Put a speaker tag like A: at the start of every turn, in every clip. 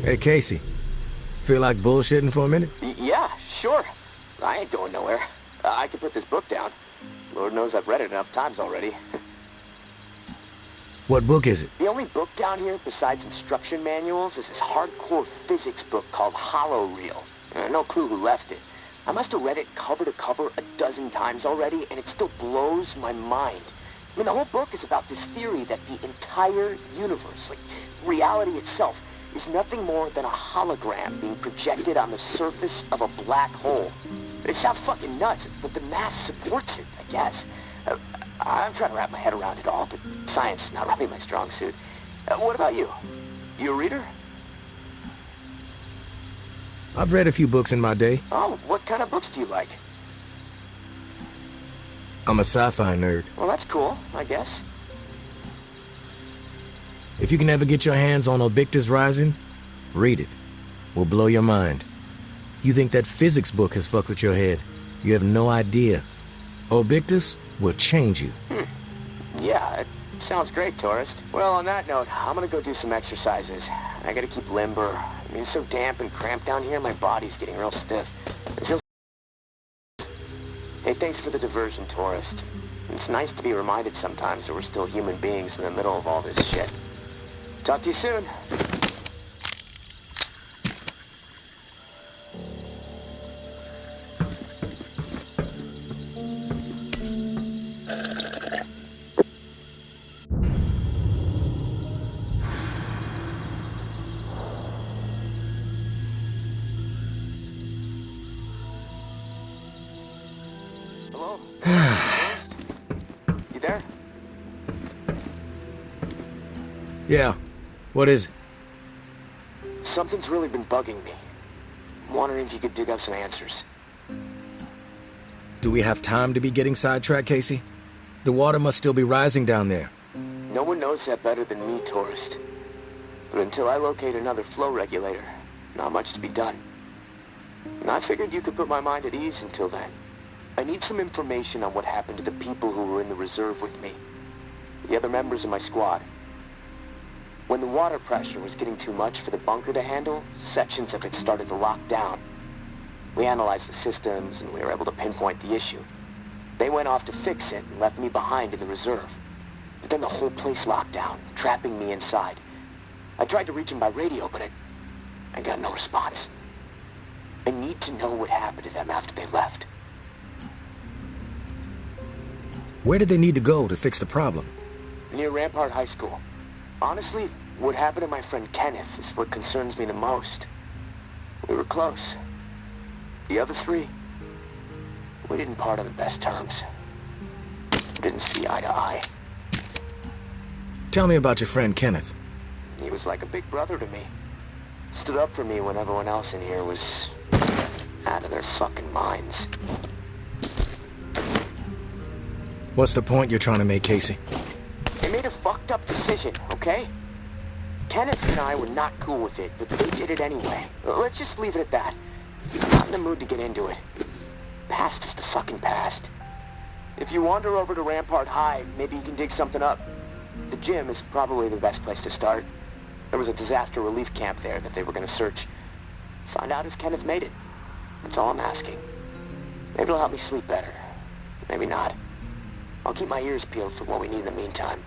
A: Hey, Casey. Feel like bullshitting for a minute?
B: Yeah, sure. I ain't going nowhere. I can put this book down. Lord knows I've read it enough times already.
A: What book is it?
B: The only book down here besides instruction manuals is this hardcore physics book called Hollow Reel. No clue who left it. I must have read it cover to cover a dozen times already, and it still blows my mind. I mean, the whole book is about this theory that the entire universe, like reality itself, is nothing more than a hologram being projected on the surface of a black hole. It sounds fucking nuts, but the math supports it, I guess. I'm trying to wrap my head around it all, but science is not really my strong suit. What about you? You a reader?
A: I've read a few books in my day.
B: Oh, what kind of books do you like?
A: I'm a sci-fi nerd.
B: Well, that's cool, I guess.
A: If you can ever get your hands on Obictus Rising, read it. Will blow your mind. You think that physics book has fucked with your head. You have no idea. Obictus will change you.
B: Yeah, it sounds great, tourist. Well, on that note, I'm gonna go do some exercises. I gotta keep limber. I mean, it's so damp and cramped down here, my body's getting real stiff. It feels... Hey, thanks for the diversion, tourist. It's nice to be reminded sometimes that we're still human beings in the middle of all this shit. Talk to you soon. Hello? You there?
A: Yeah. What is it?
B: Something's really been bugging me. I'm wondering if you could dig up some answers.
A: Do we have time to be getting sidetracked, Casey? The water must still be rising down there.
B: No one knows that better than me, tourist. But until I locate another flow regulator, not much to be done. And I figured you could put my mind at ease until then. I need some information on what happened to the people who were in the reserve with me. The other members of my squad. When the water pressure was getting too much for the bunker to handle, sections of it started to lock down. We analyzed the systems and we were able to pinpoint the issue. They went off to fix it and left me behind in the reserve. But then the whole place locked down, trapping me inside. I tried to reach them by radio, but I got no response. I need to know what happened to them after they left.
A: Where did they need to go to fix the problem?
B: Near Rampart High School. Honestly, what happened to my friend Kenneth is what concerns me the most. We were close. The other three, we didn't part on the best terms. Didn't see eye to eye.
A: Tell me about your friend Kenneth.
B: He was like a big brother to me. Stood up for me when everyone else in here was out of their fucking minds.
A: What's the point you're trying to make, Casey?
B: They made a fucked up decision, okay? Kenneth and I were not cool with it, but they did it anyway. Let's just leave it at that. I'm not in the mood to get into it. Past is the fucking past. If you wander over to Rampart High, maybe you can dig something up. The gym is probably the best place to start. There was a disaster relief camp there that they were going to search. Find out if Kenneth made it. That's all I'm asking. Maybe it'll help me sleep better. Maybe not. I'll keep my ears peeled for what we need in the meantime.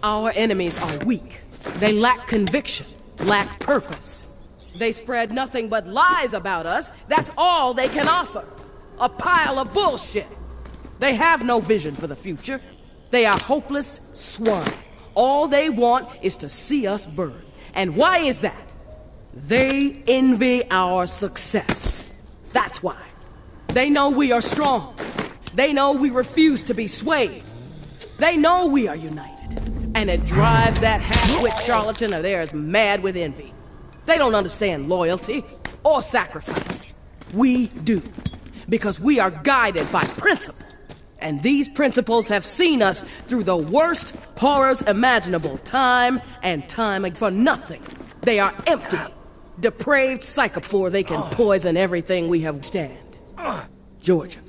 C: Our enemies are weak. They lack conviction, lack purpose. They spread nothing but lies about us. That's all they can offer. A pile of bullshit. They have no vision for the future. They are hopeless swine. All they want is to see us burn. And why is that? They envy our success. That's why. They know we are strong. They know we refuse to be swayed. They know we are united. And it drives that half-wit charlatan of theirs mad with envy. They don't understand loyalty or sacrifice. We do. Because we are guided by principle. And these principles have seen us through the worst horrors imaginable time and time again. For nothing. They are empty, depraved psychophore. They can poison everything we have stand. Georgia.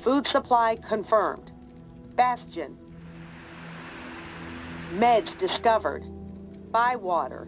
D: Food supply confirmed. Bastion. Meds discovered. Bywater.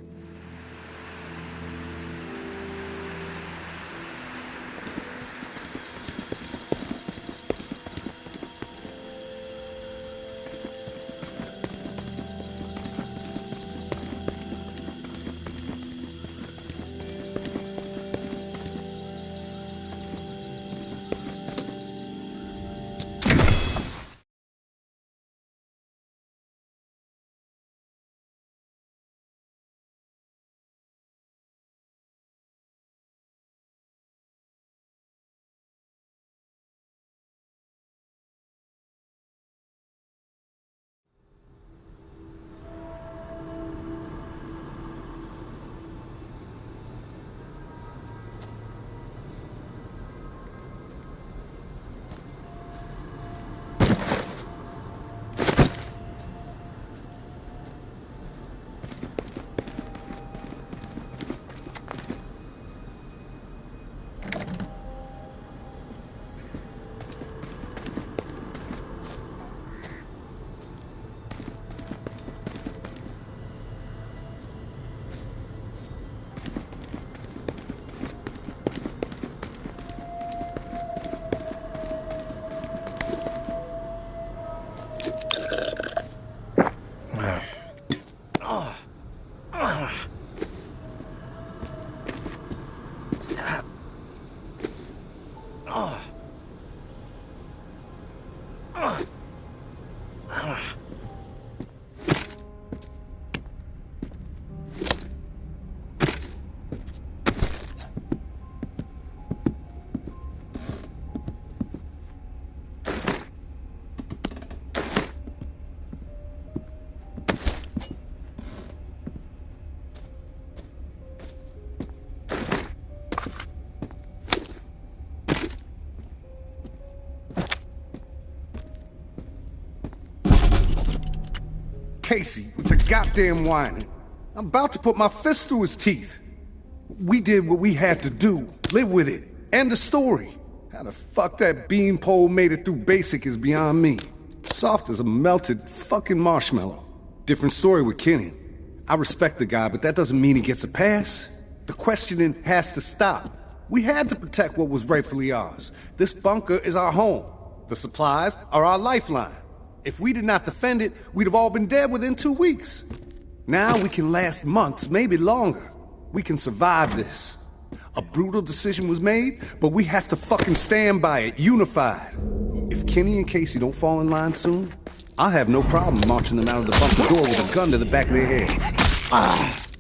E: Casey with the goddamn whining. I'm about to put my fist through his teeth. We did what we had to do. Live with it. End the story. How the fuck that beanpole made it through basic is beyond me. Soft as a melted fucking marshmallow. Different story with Kenny. I respect the guy, but that doesn't mean he gets a pass. The questioning has to stop. We had to protect what was rightfully ours. This bunker is our home. The supplies are our lifeline. If we did not defend it, we'd have all been dead within 2 weeks. Now we can last months, maybe longer. We can survive this. A brutal decision was made, but we have to fucking stand by it, unified. If Kenny and Casey don't fall in line soon, I'll have no problem marching them out of the bunker door with a gun to the back of their heads.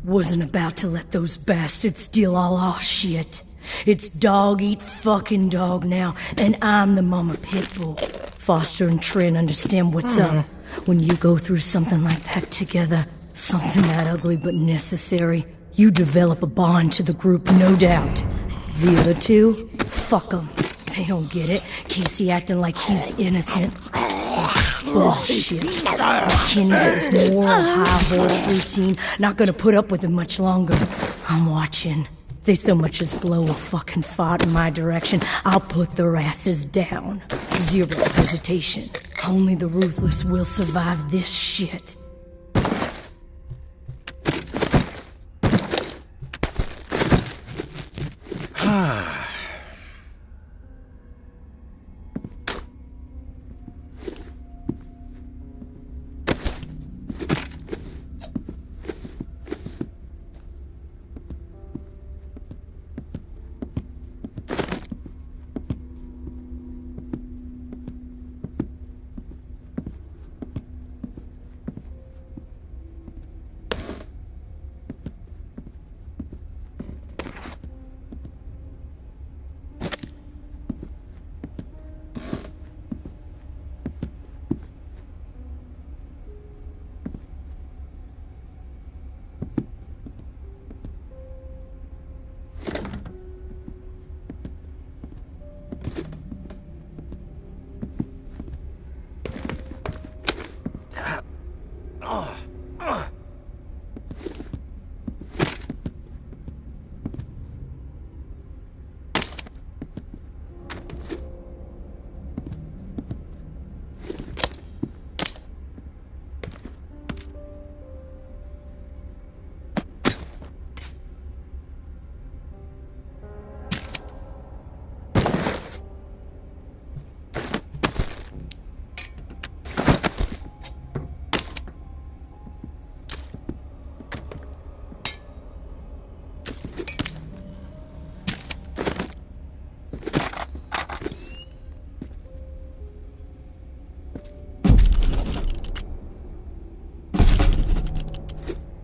F: Wasn't about to let those bastards steal all our shit. It's dog eat fucking dog now, and I'm the mama pit bull. Foster and Trin understand what's up. When you go through something like that together, something that ugly but necessary, you develop a bond to the group, no doubt. The other two? Fuck them. They don't get it. Casey acting like he's innocent. Bullshit. Kenny with his moral high horse routine, not gonna put up with it much longer. I'm watching. They so much as blow a fucking fart in my direction, I'll put their asses down. Zero hesitation. Only the ruthless will survive this shit.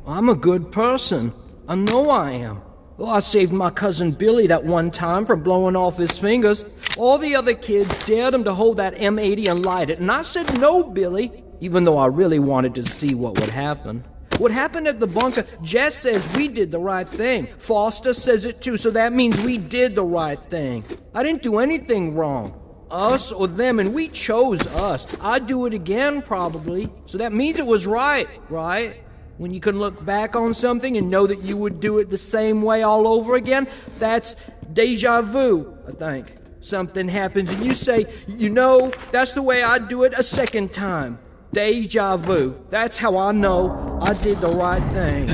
G: I'm a good person. I know I am. Well, I saved my cousin Billy that one time from blowing off his fingers. All the other kids dared him to hold that M80 and light it, and I said no, Billy, even though I really wanted to see what would happen. What happened at the bunker, Jess says we did the right thing. Foster says it too, so that means we did the right thing. I didn't do anything wrong. Us or them, and we chose us. I'd do it again, probably. So that means it was right, right? When you can look back on something and know that you would do it the same way all over again, that's deja vu, I think. Something happens and you say, you know, that's the way I'd do it a second time. Deja vu. That's how I know I did the right thing.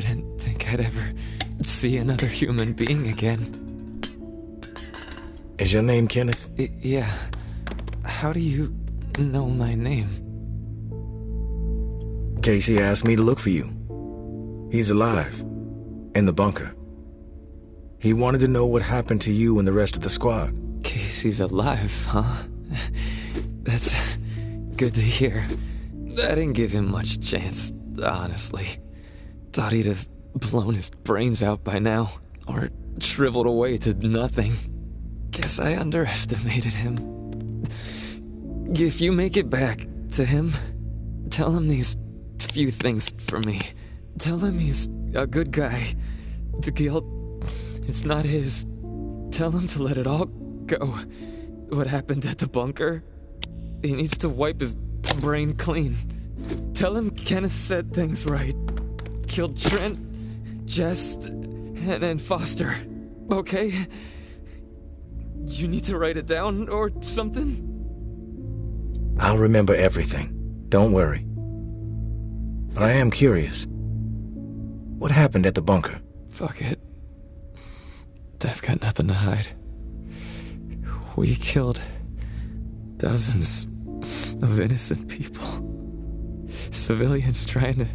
H: didn't think I'd ever see another human being again.
A: Is your name Kenneth?
H: Yeah. How do you know my name?
A: Casey asked me to look for you. He's alive. In the bunker. He wanted to know what happened to you and the rest of the squad.
H: Casey's alive, huh? That's good to hear. I didn't give him much chance, honestly. Thought he'd have blown his brains out by now, or shriveled away to nothing. Guess I underestimated him. If you make it back to him, tell him these few things for me. Tell him he's a good guy. The guilt, it's not his. Tell him to let it all go. What happened at the bunker? He needs to wipe his brain clean. Tell him Kenneth said things right. Killed Trent, Jess, and Foster. Okay? You need to write it down or something?
A: I'll remember everything. Don't worry. But I am curious. What happened at the bunker?
H: Fuck it. I've got nothing to hide. We killed dozens of innocent people. Civilians trying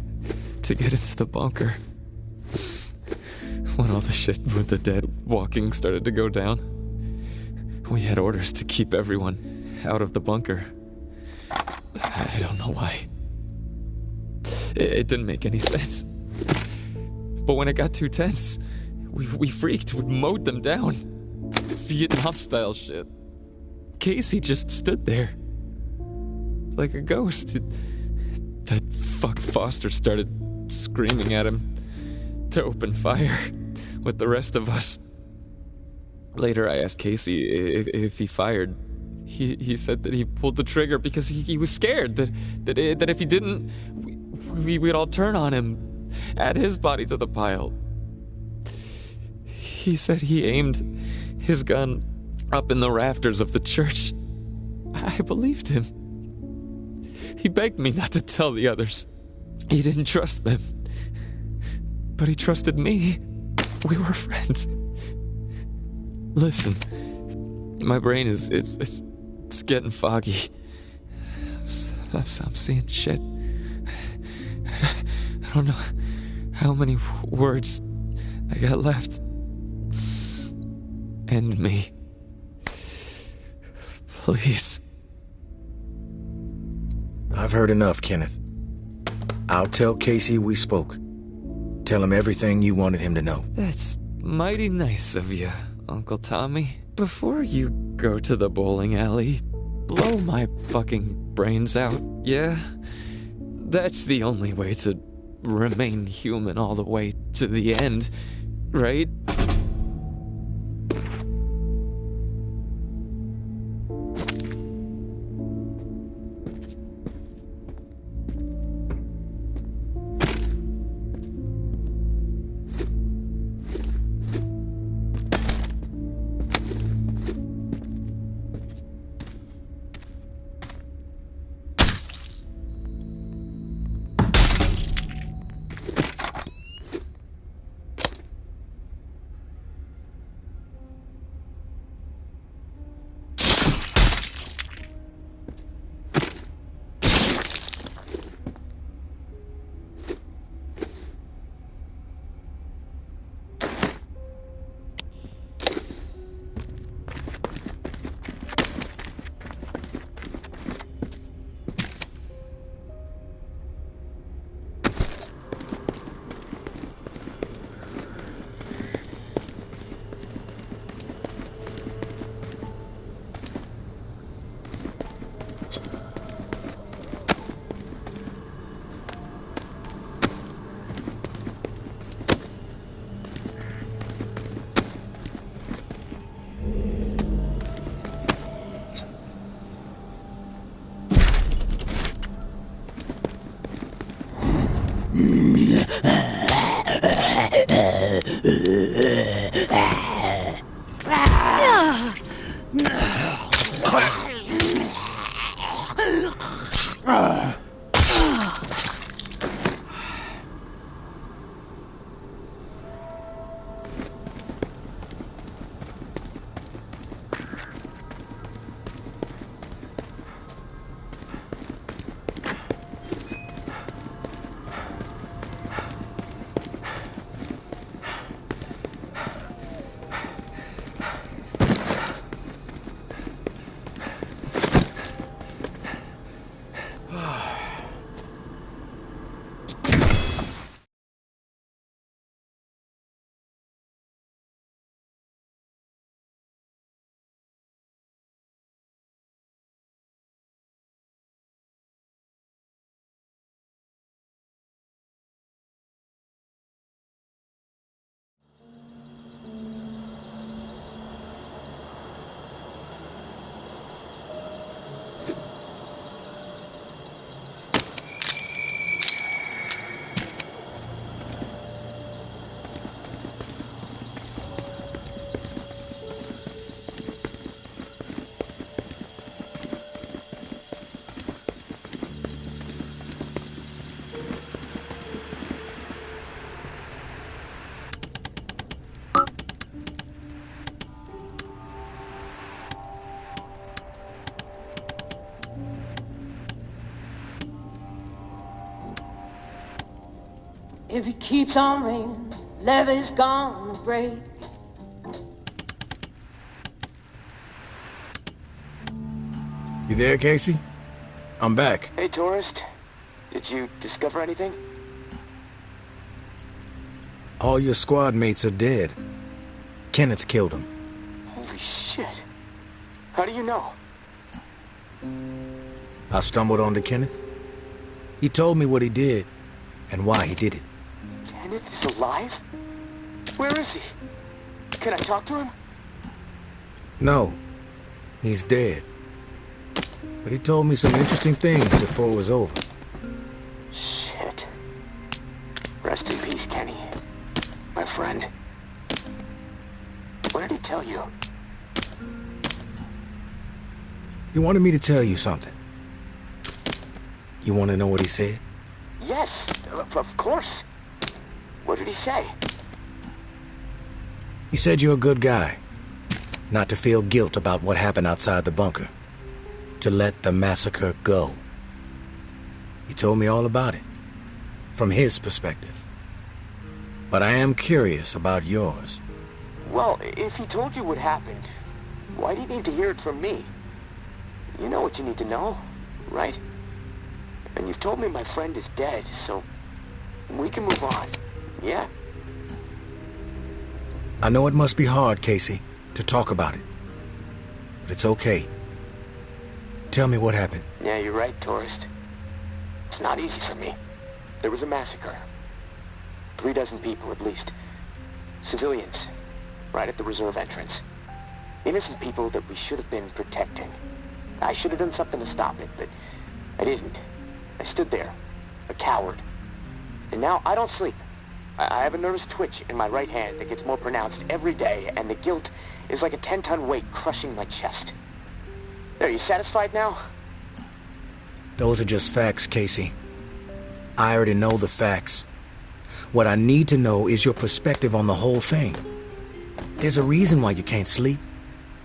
H: to get into the bunker. When all the shit with the dead walking started to go down, we had orders to keep everyone out of the bunker. I don't know why. It didn't make any sense. But when it got too tense, we freaked. We mowed them down. Vietnam-style shit. Casey just stood there. Like a ghost. That fuck Foster started screaming at him to open fire with the rest of us. Later I asked Casey if he fired. He said that he pulled the trigger because he was scared that if he didn't, we'd all turn on him. Add his body to the pile. He said he aimed his gun up in the rafters of the church. I believed him. He begged me not to tell the others. He didn't trust them. But he trusted me. We were friends. Listen, my brain is getting foggy. I'm seeing shit. I don't know how many words I got left. End me. Please.
A: I've heard enough, Kenneth. I'll tell Casey we spoke. Tell him everything you wanted him to know.
H: That's mighty nice of you, Uncle Tommy. Before you go to the bowling alley, blow my fucking brains out, yeah? That's the only way to remain human all the way to the end, right?
D: If it keeps on raining, levee's gonna break.
A: You there, Casey? I'm back.
B: Hey, tourist. Did you discover anything?
A: All your squad mates are dead. Kenneth killed them.
B: Holy shit. How do you know?
A: I stumbled onto Kenneth. He told me what he did and why he did it.
B: Kenneth is alive? Where is he? Can I talk to him?
A: No, he's dead. But he told me some interesting things before it was over.
B: Shit. Rest in peace, Kenny. My friend. What did he tell you?
A: He wanted me to tell you something. You want to know what he said?
B: Yes, of course. What did he say?
A: He said you're a good guy. Not to feel guilt about what happened outside the bunker. To let the massacre go. He told me all about it. From his perspective. But I am curious about yours.
B: Well, if he told you what happened, why do you need to hear it from me? You know what you need to know, right? And you've told me my friend is dead, so we can move on, yeah?
A: I know it must be hard, Casey, to talk about it. But it's okay. Tell me what happened.
B: Yeah, you're right, tourist. It's not easy for me. There was a massacre. 3 dozen people, at least. Civilians, right at the reserve entrance. Innocent people that we should have been protecting. I should have done something to stop it, but I didn't. I stood there, a coward. And now I don't sleep. I have a nervous twitch in my right hand that gets more pronounced every day, and the guilt is like a 10-ton weight crushing my chest. Are you satisfied now?
A: Those are just facts, Casey. I already know the facts. What I need to know is your perspective on the whole thing. There's a reason why you can't sleep.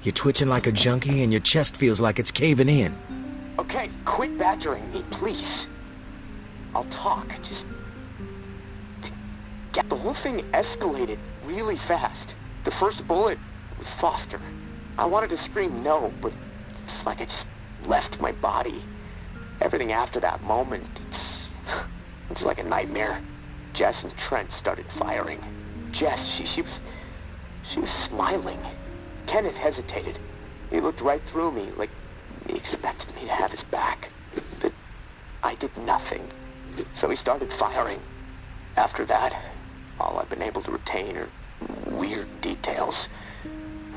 A: You're twitching like a junkie and your chest feels like it's caving in.
B: Okay, quit badgering me, please. I'll talk, just... The whole thing escalated really fast. The first bullet was Foster. I wanted to scream no, but it's like I just left my body. Everything after that moment, it's like a nightmare. Jess and Trent started firing. Jess, she was smiling. Kenneth hesitated. He looked right through me, like he expected me to have his back. But I did nothing. So he started firing. After that, all I've been able to retain are weird details.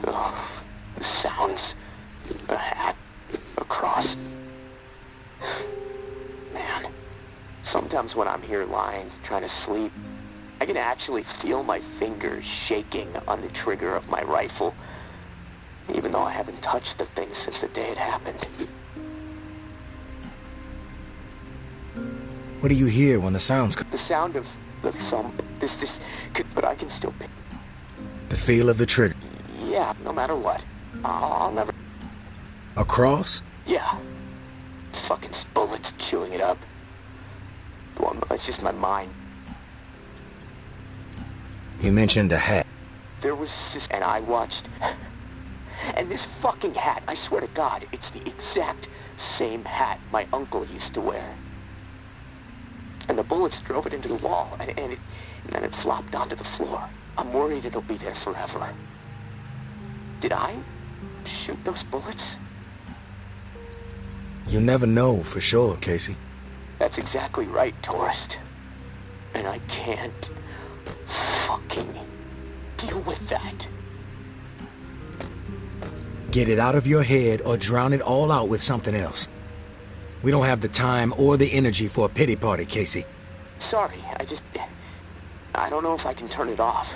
B: Oh, the sounds, a hat, a cross. Man, sometimes when I'm here lying, trying to sleep, I can actually feel my fingers shaking on the trigger of my rifle, even though I haven't touched the thing since the day it happened.
A: What do you hear when the sounds come?
B: The sound of the thump, but I can still pick.
A: The feel of the trigger.
B: Yeah, no matter what. I'll never...
A: A cross?
B: Yeah. It's fucking bullets chewing it up. Well, it's just my mind.
A: You mentioned a hat.
B: There was this... And I watched... And this fucking hat, I swear to God, it's the exact same hat my uncle used to wear. And the bullets drove it into the wall, and then it flopped onto the floor. I'm worried it'll be there forever. Did I shoot those bullets?
A: You'll never know for sure, Casey.
B: That's exactly right, tourist. And I can't fucking deal with that.
A: Get it out of your head or drown it all out with something else. We don't have the time or the energy for a pity party, Casey.
B: Sorry, I don't know if I can turn it off.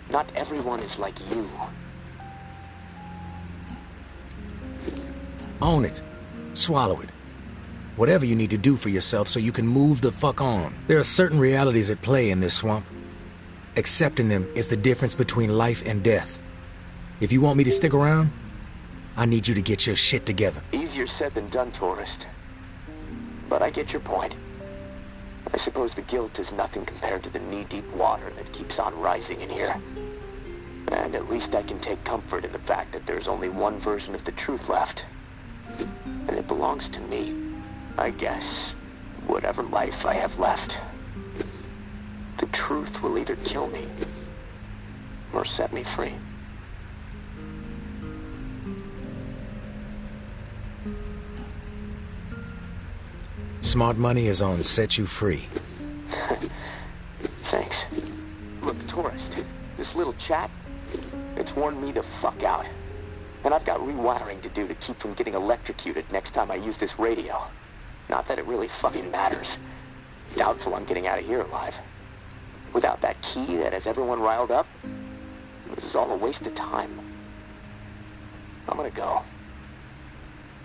B: Not everyone is like you.
A: Own it. Swallow it. Whatever you need to do for yourself so you can move the fuck on. There are certain realities at play in this swamp. Accepting them is the difference between life and death. If you want me to stick around, I need you to get your shit together.
B: Easier said than done, tourist. But I get your point. I suppose the guilt is nothing compared to the knee-deep water that keeps on rising in here. And at least I can take comfort in the fact that there's only one version of the truth left. And it belongs to me, I guess, whatever life I have left. The truth will either kill me or set me free.
A: Smart money is on Set You Free.
B: Thanks. Look, tourist, this little chat, it's worn me the fuck out. And I've got rewiring to do to keep from getting electrocuted next time I use this radio. Not that it really fucking matters. Doubtful I'm getting out of here alive. Without that key that has everyone riled up, this is all a waste of time. I'm gonna go.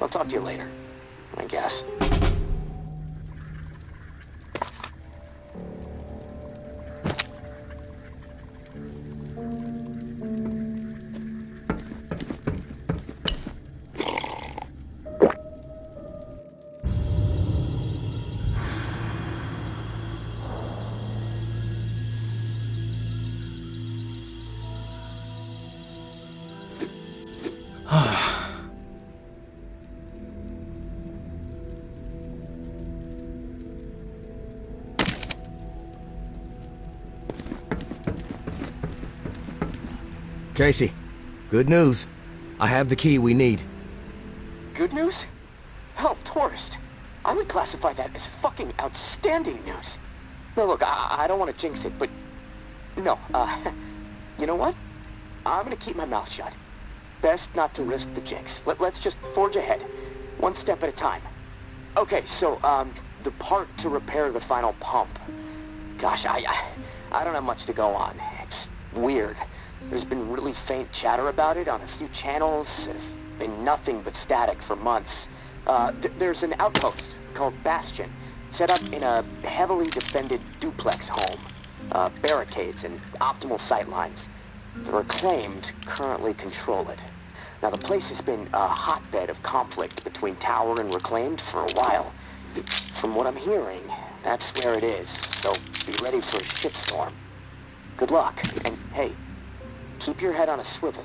B: I'll talk to you later, I guess.
A: Casey, good news. I have the key we need.
B: Good news? Hell, tourist. I would classify that as fucking outstanding news. No, look, I don't want to jinx it, but... No, you know what? I'm gonna keep my mouth shut. Best not to risk the jinx. Let's just forge ahead. One step at a time. Okay, so, the part to repair the final pump. Gosh, I don't have much to go on. It's weird. There's been really faint chatter about it on a few channels. Been nothing but static for months. There's an outpost called Bastion, set up in a heavily defended duplex home. Barricades and optimal sightlines. The Reclaimed currently control it. Now, the place has been a hotbed of conflict between Tower and Reclaimed for a while. From what I'm hearing, that's where it is, so be ready for a shitstorm. Good luck, and hey, keep your head on a swivel.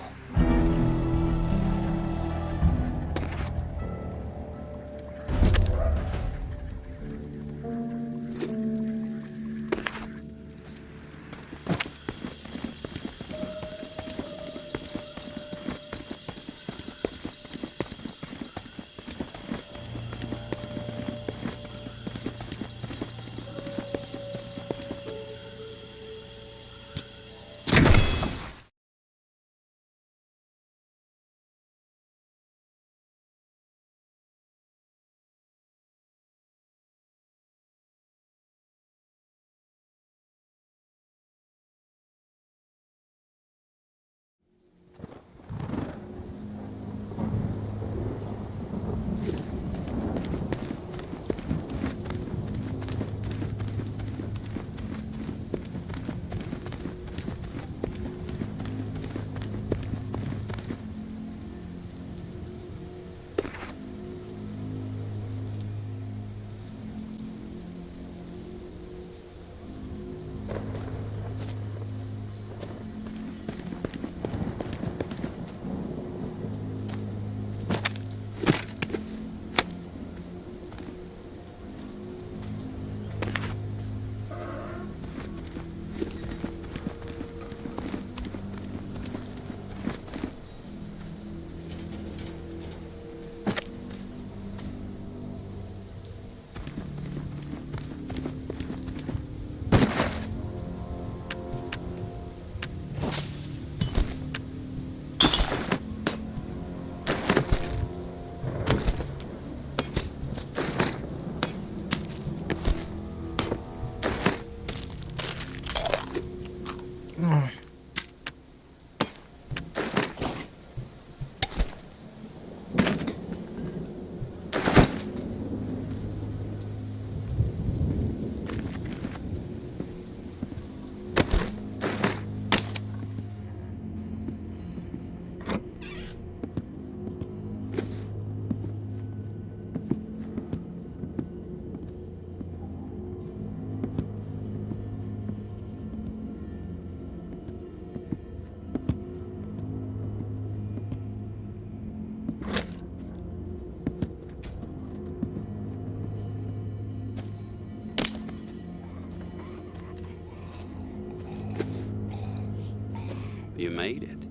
I: you made it.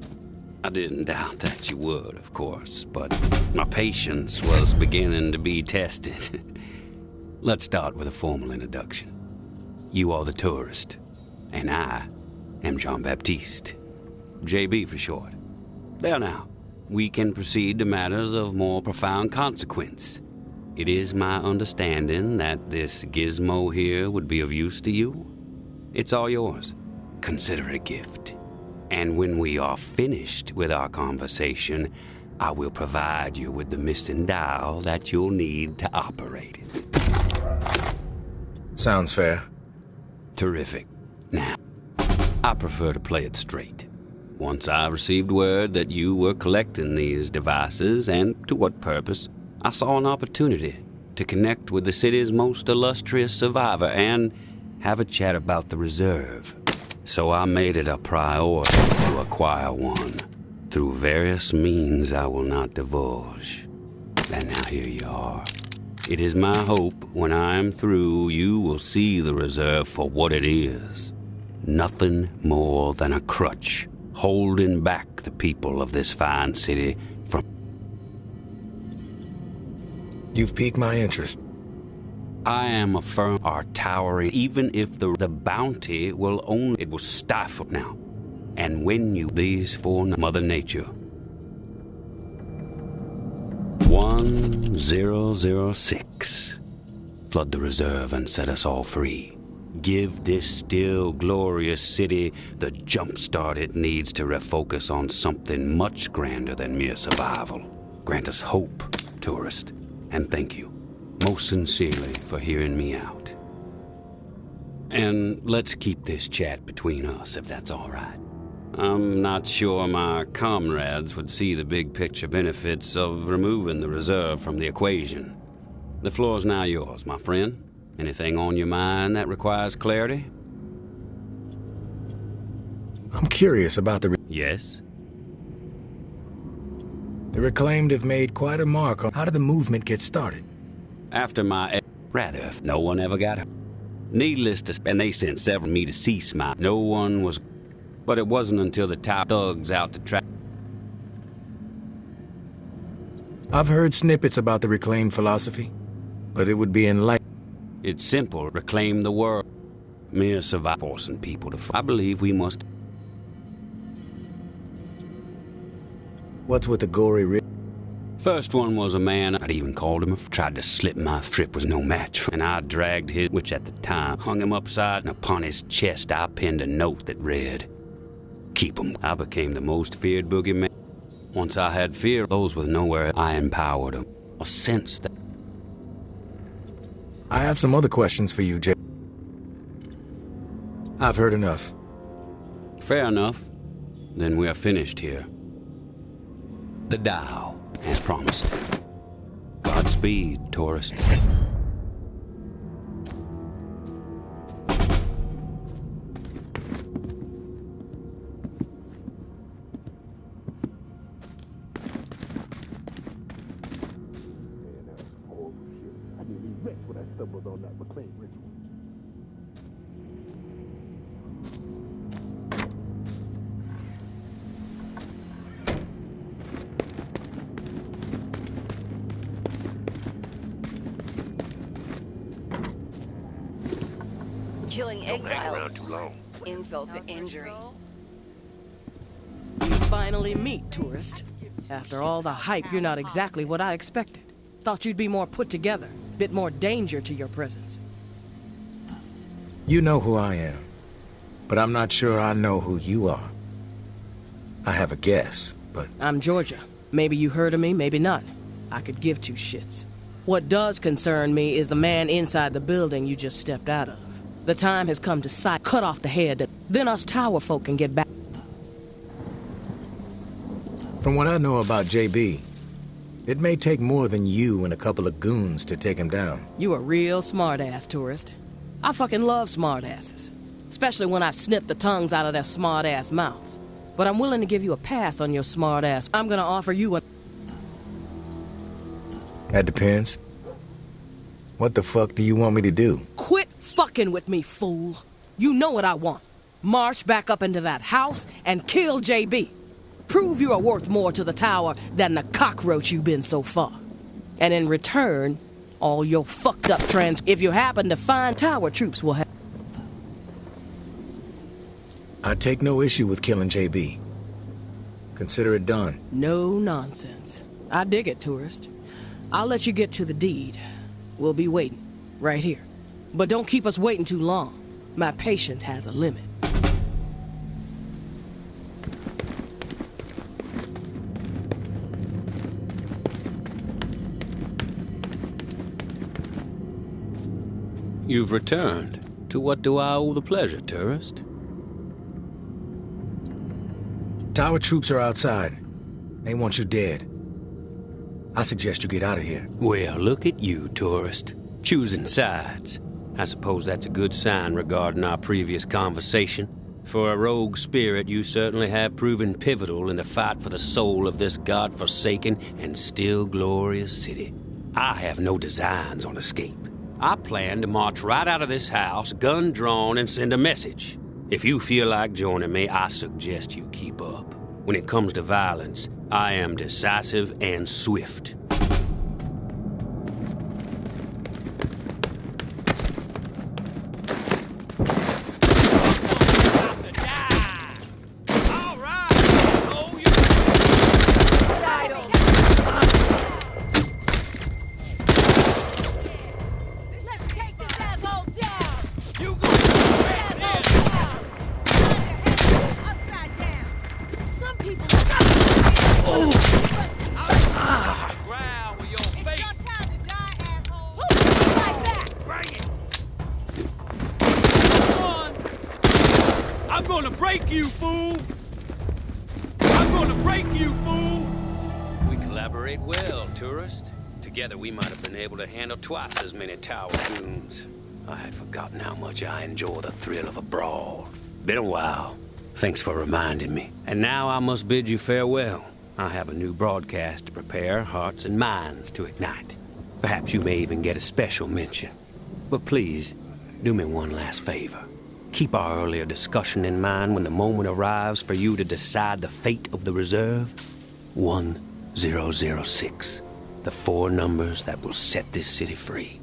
I: I didn't doubt that you would, of course, but my patience was beginning to be tested. Let's start with a formal introduction. You are the tourist, and I am Jean-Baptiste. JB for short. There now, we can proceed to matters of more profound consequence. It is my understanding that this gizmo here would be of use to you. It's all yours. Consider it a gift. And when we are finished with our conversation, I will provide you with the missing dial that you'll need to operate it.
A: Sounds fair.
I: Terrific. Now, I prefer to play it straight. Once I received word that you were collecting these devices, and to what purpose, I saw an opportunity to connect with the city's most illustrious survivor and have a chat about the reserve. So I made it a priority to acquire one, through various means I will not divulge. And now here you are. It is my hope when I am through, you will see the reserve for what it is. Nothing more than a crutch, holding back the people of this fine city from...
A: You've piqued my interest.
I: I am a firm are towering, even if the bounty will only, it will stifle now. And when you, these for Mother Nature. 1006. Flood the reserve and set us all free. Give this still glorious city the jump start it needs to refocus on something much grander than mere survival. Grant us hope, tourist, and thank you most sincerely for hearing me out. And let's keep this chat between us, if that's all right. I'm not sure my comrades would see the big picture benefits of removing the reserve from the equation. The floor's now yours, my friend. Anything on your mind that requires clarity?
A: I'm curious about the...
I: Yes?
A: The Reclaimed have made quite a mark on how did the movement get started?
I: After my... Rather, if no one ever got hurt. Needless to... And they sent several me to cease my... No one was... But it wasn't until the top thugs out to track...
A: I've heard snippets about the Reclaimed philosophy, but it would be enlightening.
I: It's simple. Reclaim the world. Mere survival, forcing people to... I believe we must...
A: What's with the gory rip?
I: First one was a man, I'd even called him, tried to slip my trip was no match. And I dragged his, which at the time, hung him upside, and upon his chest I pinned a note that read, "Keep him." I became the most feared boogeyman. Once I had fear, those with nowhere, I empowered them. A sense that...
A: I have some other questions for you, Jay. I've heard enough.
I: Fair enough. Then we are finished here. The dial, as promised. Godspeed, tourist.
J: Killing exiles. Insult to injury.
C: You finally meet, tourist. After all the hype, you're not exactly what I expected. Thought you'd be more put together, bit more danger to your presence.
A: You know who I am, but I'm not sure I know who you are. I have a guess, but...
C: I'm Georgia. Maybe you heard of me, maybe not. I could give two shits. What does concern me is the man inside the building you just stepped out of. The time has come to cut off the head, then us tower folk can get back.
A: From what I know about JB, it may take more than you and a couple of goons to take him down.
C: You a real smart-ass, tourist. I fucking love smart-asses. Especially when I've snipped the tongues out of their smart-ass mouths. But I'm willing to give you a pass on your smart-ass. I'm gonna offer you a...
A: That depends. What the fuck do you want me to do?
C: Quit fucking with me, fool. You know what I want. March back up into that house and kill JB. Prove you are worth more to the tower than the cockroach you've been so far. And in return, all your fucked up if you happen to find tower troops will have...
A: I take no issue with killing JB. Consider it done.
C: No nonsense. I dig it, tourist. I'll let you get to the deed. We'll be waiting, right here. But don't keep us waiting too long. My patience has a limit.
I: You've returned. To what do I owe the pleasure, tourist?
A: Tower troops are outside. They want you dead. I suggest you get out of here.
I: Well, look at you, tourist. Choosing sides. I suppose that's a good sign regarding our previous conversation. For a rogue spirit, you certainly have proven pivotal in the fight for the soul of this godforsaken and still glorious city. I have no designs on escape. I plan to march right out of this house, gun drawn, and send a message. If you feel like joining me, I suggest you keep up. When it comes to violence, I am decisive and swift. Together we might have been able to handle twice as many tower goons. I had forgotten how much I enjoy the thrill of a brawl. Been a while. Thanks for reminding me. And now I must bid you farewell. I have a new broadcast to prepare, hearts and minds to ignite. Perhaps you may even get a special mention. But please, do me one last favor. Keep our earlier discussion in mind when the moment arrives for you to decide the fate of the reserve. 1006. The 4 numbers that will set this city free.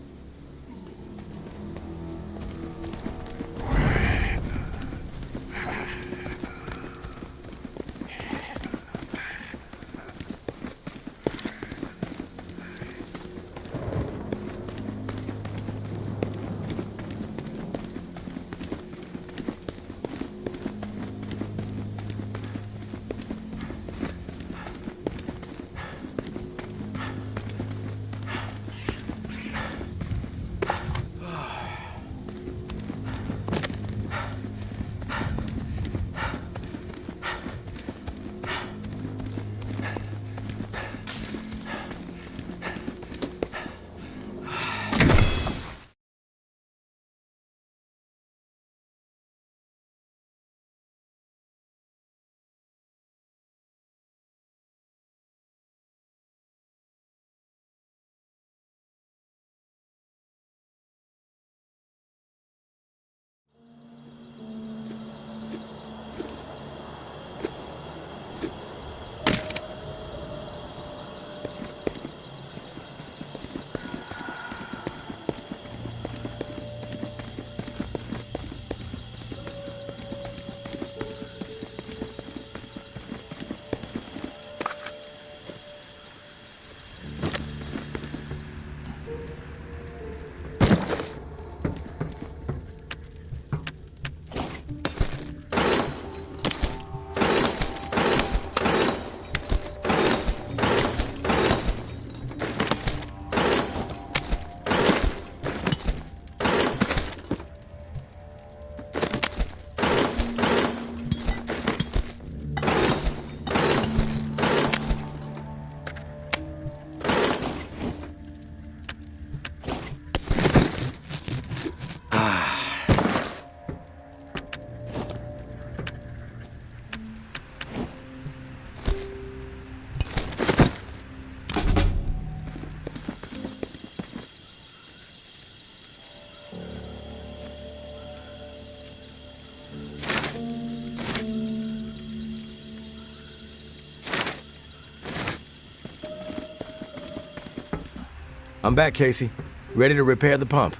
A: I'm back, Casey. Ready to repair the pump.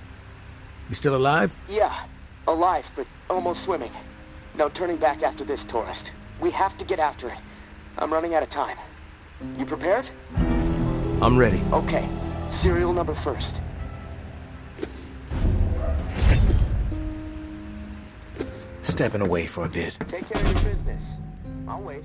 A: You still alive?
B: Yeah, alive, but almost swimming. No turning back after this, tourist. We have to get after it. I'm running out of time. You prepared?
A: I'm ready.
B: Okay. Serial number first.
A: Stepping away for a bit.
B: Take care of your business. I'll wait.